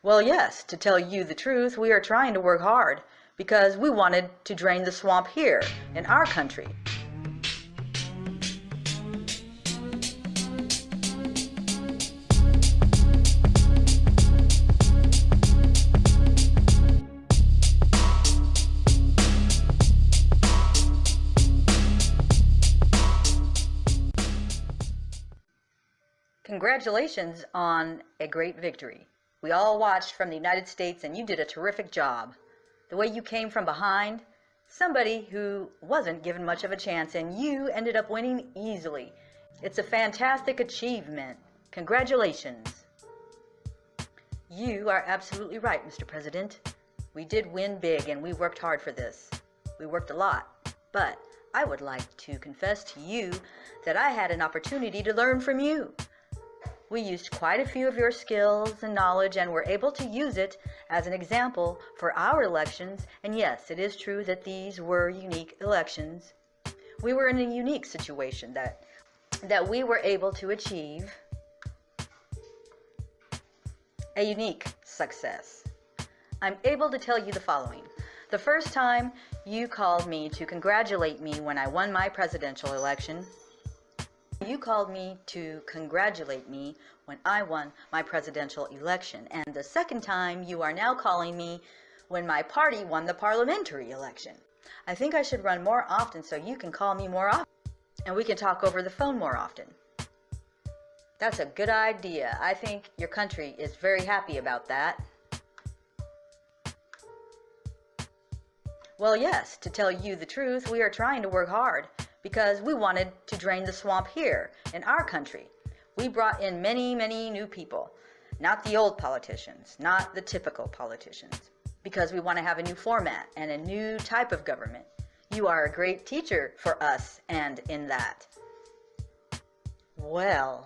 Well, yes, to tell you the truth, we are trying to work hard because we wanted to drain the swamp here in our country. Congratulations on a great victory. We all watched from the United States and you did a terrific job. The way you came from behind, somebody who wasn't given much of a chance, and you ended up winning easily. It's a fantastic achievement. Congratulations. You are absolutely right, Mr. President. We did win big and we worked hard for this. We worked a lot, but I would like to confess to you that I had an opportunity to learn from you. We used quite a few of your skills and knowledge and were able to use it as an example for our elections. And yes, it is true that these were unique elections. We were in a unique situation that we were able to achieve a unique success. I'm able to tell you the following. The first time you called me to congratulate me when I won my presidential election, you called me to congratulate me when I won my presidential election. And the second time, you are now calling me when my party won the parliamentary election. I think I should run more often so you can call me more often and we can talk over the phone more often. That's a good idea. I think your country is very happy about that. Well, yes, to tell you the truth, we are trying to work hard because we wanted to drain the swamp here in our country. We brought in many, many new people, not the old politicians, not the typical politicians, because we want to have a new format and a new type of government. You are a great teacher for us and in that. Well,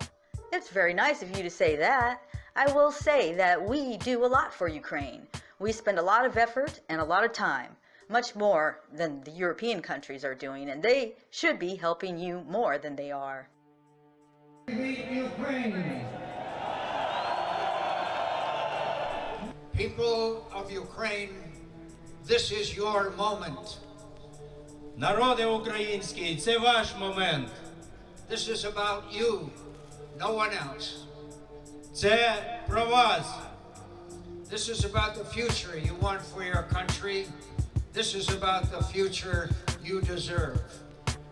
it's very nice of you to say that. I will say that we do a lot for Ukraine. We spend a lot of effort and a lot of time, much more than the European countries are doing, and they should be helping you more than they are. Ukraine. People of Ukraine, this is your moment. Народи український, це ваш момент. This is about you, no one else. Це про вас. This is about the future you want for your country. This is about the future you deserve.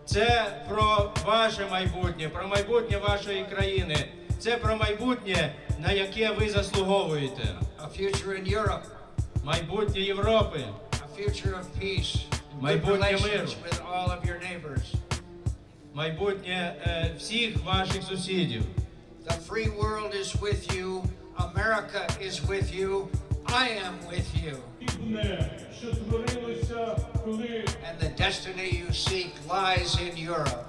Це про ваше майбутнє, про майбутнє вашої країни. Це про майбутнє, на яке ви заслуговуєте. A future in Europe. Майбутнє Європи. A future of peace. Майбутнє миру. With all of your neighbors. Майбутнє всіх ваших сусідів. The free world is with you. America is with you. I am with you. And the destiny you seek lies in Europe.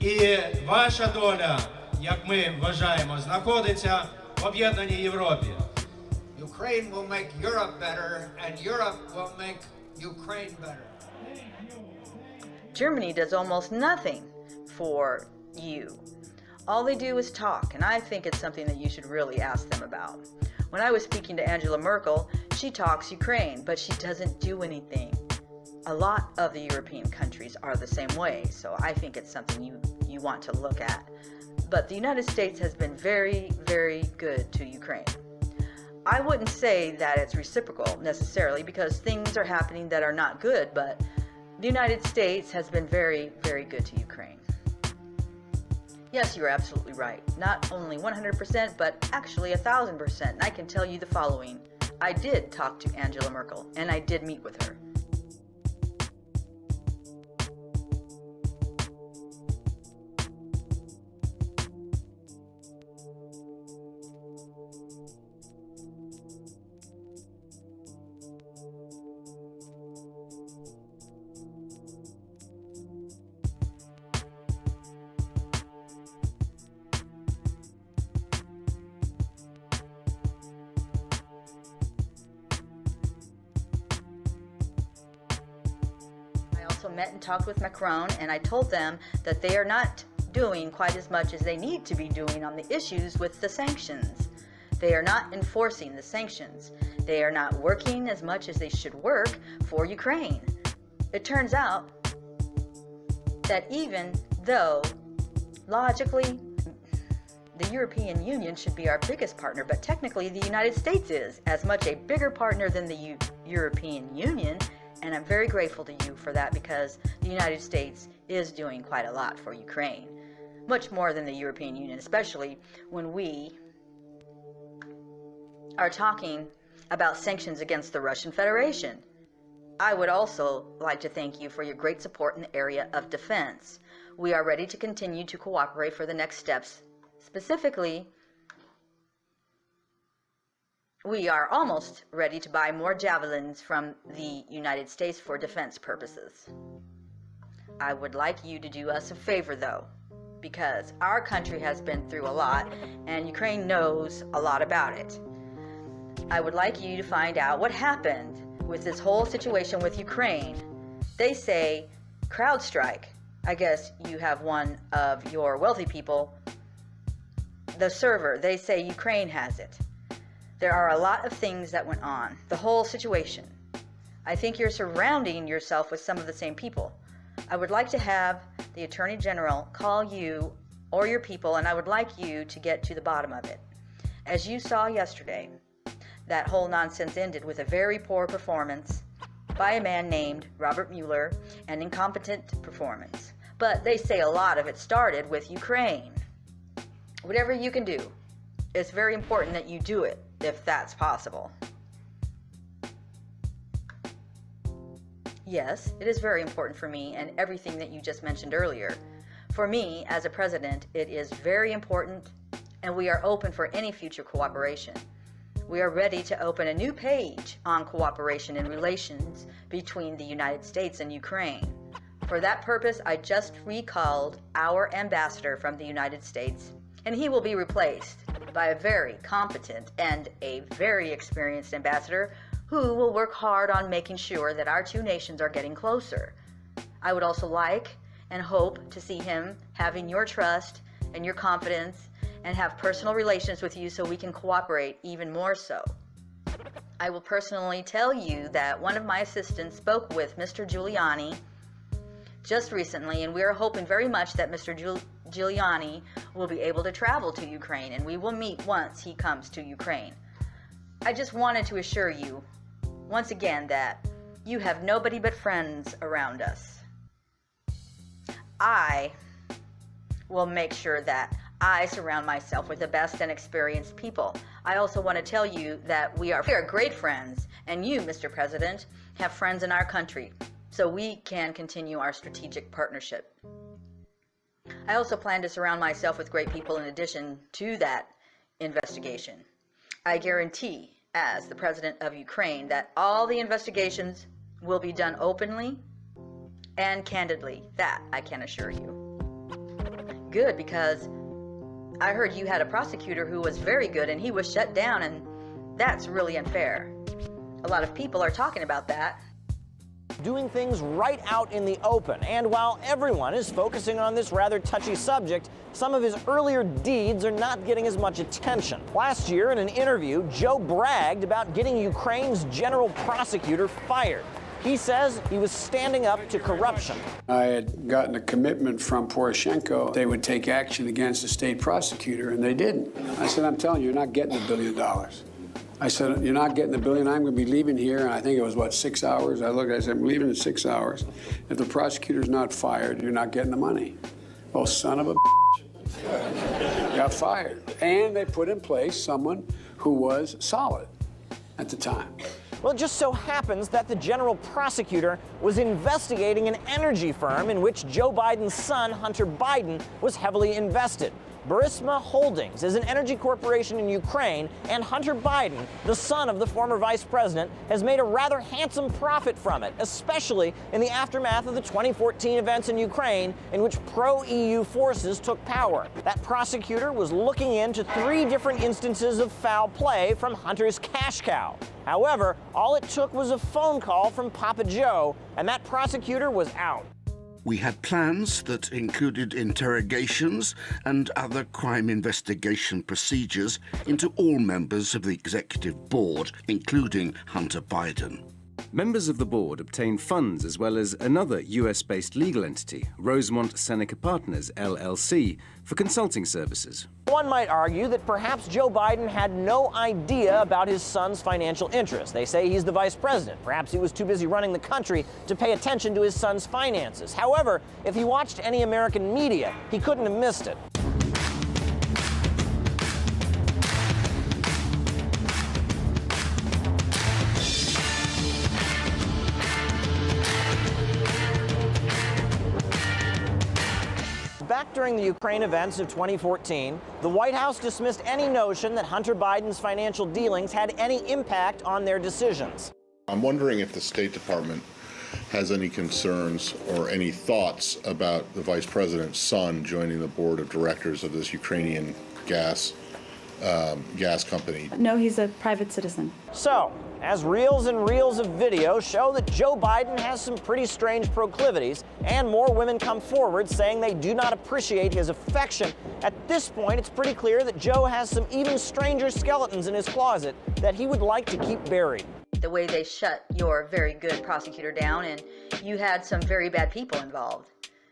І ваша доля, як ми вважаємо, знаходиться в об'єднаній Європі. Ukraine will make Europe better, and Europe will make Ukraine better. Germany does almost nothing for you. All they do is talk, and I think it's something that you should really ask them about. When I was speaking to Angela Merkel, she talks Ukraine, but she doesn't do anything. A lot of the European countries are the same way, so I think it's something you want to look at. But the United States has been very, very good to Ukraine. I wouldn't say that it's reciprocal necessarily, because things are happening that are not good, but the United States has been very, very good to Ukraine. Yes, you're absolutely right. Not only 100%, but actually 1,000%. And I can tell you the following. I did talk to Angela Merkel, and I did meet with her. Met and talked with Macron, and I told them that they are not doing quite as much as they need to be doing on the issues with the sanctions. They are not enforcing the sanctions. They are not working as much as they should work for Ukraine. It turns out that even though logically the European Union should be our biggest partner, but technically the United States is as much a bigger partner than the European Union, and I'm very grateful to you for that, because the United States is doing quite a lot for Ukraine, much more than the European Union, especially when we are talking about sanctions against the Russian Federation. I would also like to thank you for your great support in the area of defense. We are ready to continue to cooperate for the next steps. Specifically, we are almost ready to buy more javelins from the United States for defense purposes. I would like you to do us a favor, though, because our country has been through a lot and Ukraine knows a lot about it. I would like you to find out what happened with this whole situation with Ukraine. They say CrowdStrike. I guess you have one of your wealthy people. The server, they say Ukraine has it. There are a lot of things that went on. The whole situation. I think you're surrounding yourself with some of the same people. I would like to have the Attorney General call you or your people, and I would like you to get to the bottom of it. As you saw yesterday, that whole nonsense ended with a very poor performance by a man named Robert Mueller, an incompetent performance. But they say a lot of it started with Ukraine. Whatever you can do, it's very important that you do it, if that's possible. Yes, it is very important for me and everything that you just mentioned earlier. For me, as a president, it is very important, and we are open for any future cooperation. We are ready to open a new page on cooperation and relations between the United States and Ukraine. For that purpose, I just recalled our ambassador from the United States, and he will be replaced by a very competent and a very experienced ambassador who will work hard on making sure that our two nations are getting closer. I would also like and hope to see him having your trust and your confidence and have personal relations with you so we can cooperate even more so. I will personally tell you that one of my assistants spoke with Mr. Giuliani just recently, and we are hoping very much that Mr. Giuliani will be able to travel to Ukraine, and we will meet once he comes to Ukraine. I just wanted to assure you, once again, that you have nobody but friends around us. I will make sure that I surround myself with the best and experienced people. I also want to tell you that we are great friends, and you, Mr. President, have friends in our country, so we can continue our strategic partnership. I also plan to surround myself with great people in addition to that investigation. I guarantee, as the President of Ukraine, that all the investigations will be done openly and candidly. That I can assure you. Good, because I heard you had a prosecutor who was very good and he was shut down, and that's really unfair. A lot of people are talking about that. Doing things right out in the open. And while everyone is focusing on this rather touchy subject, some of his earlier deeds are not getting as much attention. Last year, in an interview, Joe bragged about getting Ukraine's general prosecutor fired. He says he was standing up to corruption. I had gotten a commitment from Poroshenko they would take action against the state prosecutor, and they didn't. I said, I'm telling you, you're not getting $1 billion. I said, you're not getting $1 billion. I'm going to be leaving here. And I think it was, 6 hours? I looked, I said, I'm leaving in 6 hours. If the prosecutor's not fired, you're not getting the money. Oh, son of a bitch. Got fired. And they put in place someone who was solid at the time. Well, it just so happens that the general prosecutor was investigating an energy firm in which Joe Biden's son, Hunter Biden, was heavily invested. Burisma Holdings is an energy corporation in Ukraine, and Hunter Biden, the son of the former vice president, has made a rather handsome profit from it, especially in the aftermath of the 2014 events in Ukraine, in which pro-EU forces took power. That prosecutor was looking into 3 different instances of foul play from Hunter's cash cow. However, all it took was a phone call from Papa Joe, and that prosecutor was out. We had plans that included interrogations and other crime investigation procedures into all members of the executive board, including Hunter Biden. Members of the board obtained funds as well as another US-based legal entity, Rosemont Seneca Partners, LLC, for consulting services. One might argue that perhaps Joe Biden had no idea about his son's financial interests. They say he's the vice president. Perhaps he was too busy running the country to pay attention to his son's finances. However, if he watched any American media, he couldn't have missed it. Back during the Ukraine events of 2014, the White House dismissed any notion that Hunter Biden's financial dealings had any impact on their decisions. I'm wondering if the State Department has any concerns or any thoughts about the Vice President's son joining the board of directors of this Ukrainian gas company. No, he's a private citizen. So, as reels and reels of video show that Joe Biden has some pretty strange proclivities, and more women come forward saying they do not appreciate his affection, at this point it's pretty clear that Joe has some even stranger skeletons in his closet that he would like to keep buried. The way they shut your very good prosecutor down, and you had some very bad people involved.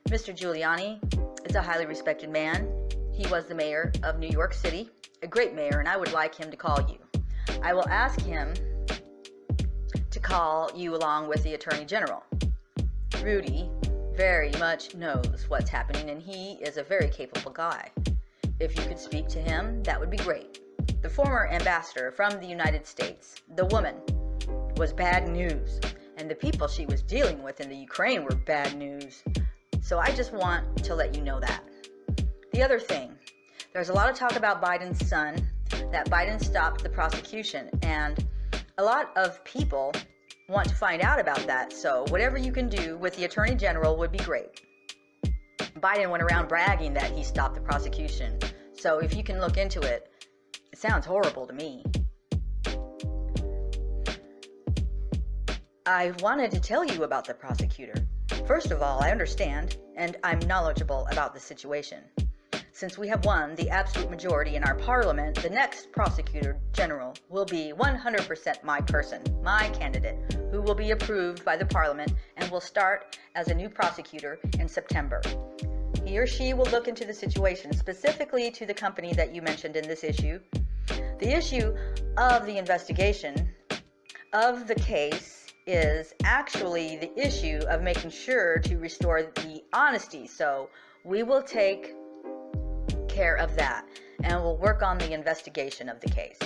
Mr. Giuliani is a highly respected man. He was the mayor of New York City, a great mayor, and I would like him to call you. I will ask him to call you along with the Attorney General. Rudy very much knows what's happening, and he is a very capable guy. If you could speak to him, that would be great. The former ambassador from the United States, the woman, was bad news, and the people she was dealing with in the Ukraine were bad news. So I just want to let you know that. The other thing, there's a lot of talk about Biden's son, that Biden stopped the prosecution, and a lot of people want to find out about that, so whatever you can do with the Attorney General would be great. Biden went around bragging that he stopped the prosecution, so if you can look into it, it sounds horrible to me. I wanted to tell you about the prosecutor. First of all, I understand, and I'm knowledgeable about the situation. Since we have won the absolute majority in our parliament, the next prosecutor general will be 100% my person, my candidate, who will be approved by the parliament and will start as a new prosecutor in September. He or she will look into the situation, specifically to the company that you mentioned in this issue. The issue of the investigation of the case is actually the issue of making sure to restore the honesty. So we will take care of that, and we'll work on the investigation of the case.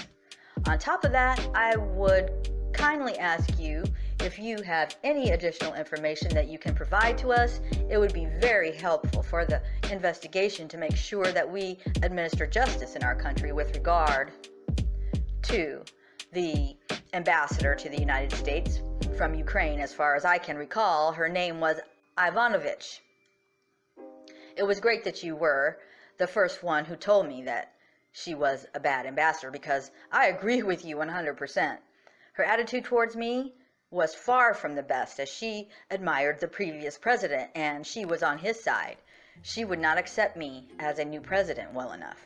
On top of that, I would kindly ask you if you have any additional information that you can provide to us. It would be very helpful for the investigation to make sure that we administer justice in our country with regard to the ambassador to the United States from Ukraine. As far as I can recall, her name was Ivanovich. It was great that you were the first one who told me that she was a bad ambassador, because I agree with you 100%. Her attitude towards me was far from the best, as she admired the previous president and she was on his side. She would not accept me as a new president well enough.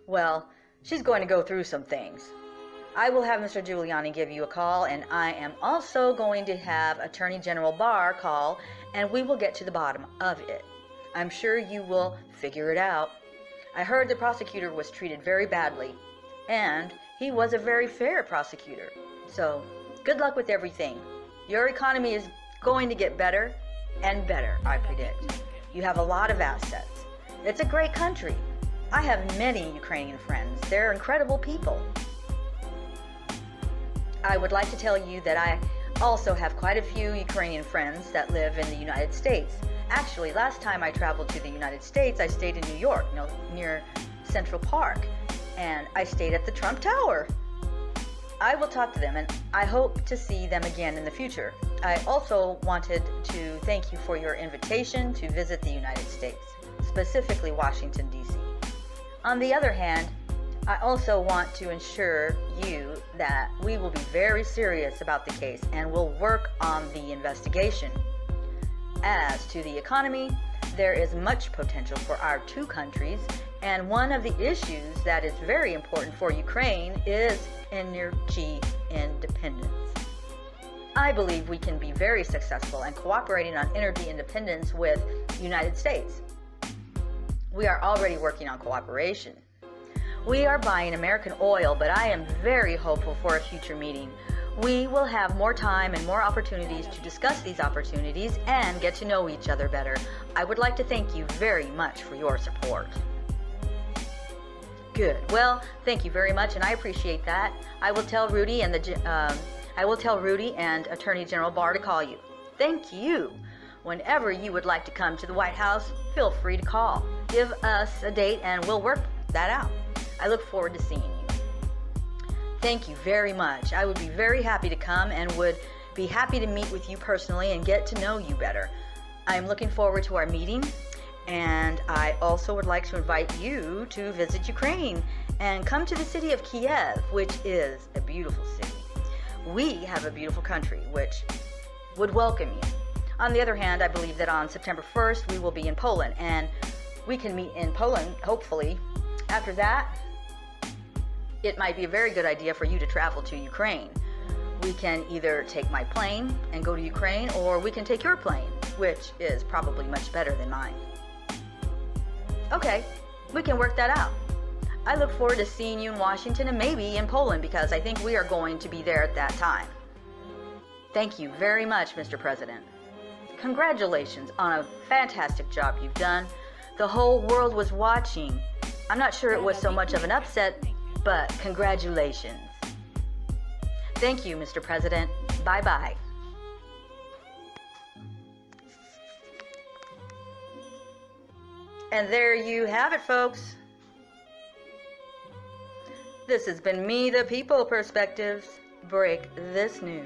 Well, she's going to go through some things. I will have Mr. Giuliani give you a call, and I am also going to have Attorney General Barr call, and we will get to the bottom of it. I'm sure you will figure it out. I heard the prosecutor was treated very badly, and he was a very fair prosecutor. So, good luck with everything. Your economy is going to get better and better, I predict. You have a lot of assets. It's a great country. I have many Ukrainian friends. They're incredible people. I would like to tell you that I also have quite a few Ukrainian friends that live in the United States. Actually, last time I traveled to the United States, I stayed in New York, near Central Park, and I stayed at the Trump Tower. I will talk to them, and I hope to see them again in the future. I also wanted to thank you for your invitation to visit the United States, specifically Washington, D.C. On the other hand, I also want to assure you that we will be very serious about the case and will work on the investigation. As to the economy, there is much potential for our two countries, and one of the issues that is very important for Ukraine is energy independence. I believe we can be very successful in cooperating on energy independence with the United States. We are already working on cooperation. We are buying American oil, but I am very hopeful for a future meeting. We will have more time and more opportunities to discuss these opportunities and get to know each other better. I would like to thank you very much for your support. Good. Well, thank you very much, and I appreciate that. I will tell Rudy and Attorney General Barr to call you. Thank you. Whenever you would like to come to the White House, feel free to call. Give us a date and we'll work that out. I look forward to seeing you. Thank you very much. I would be very happy to come and would be happy to meet with you personally and get to know you better. I am looking forward to our meeting, and I also would like to invite you to visit Ukraine and come to the city of Kiev, which is a beautiful city. We have a beautiful country which would welcome you. On the other hand, I believe that on September 1st we will be in Poland, and we can meet in Poland, hopefully. After that, it might be a very good idea for you to travel to Ukraine. We can either take my plane and go to Ukraine, or we can take your plane, which is probably much better than mine. Okay, we can work that out. I look forward to seeing you in Washington and maybe in Poland, because I think we are going to be there at that time. Thank you very much, Mr. President. Congratulations on a fantastic job you've done. The whole world was watching. I'm not sure it was so much of an upset, but congratulations. Thank you, Mr. President. Bye-bye. And there you have it, folks. This has been Me the People Perspectives. Break this news.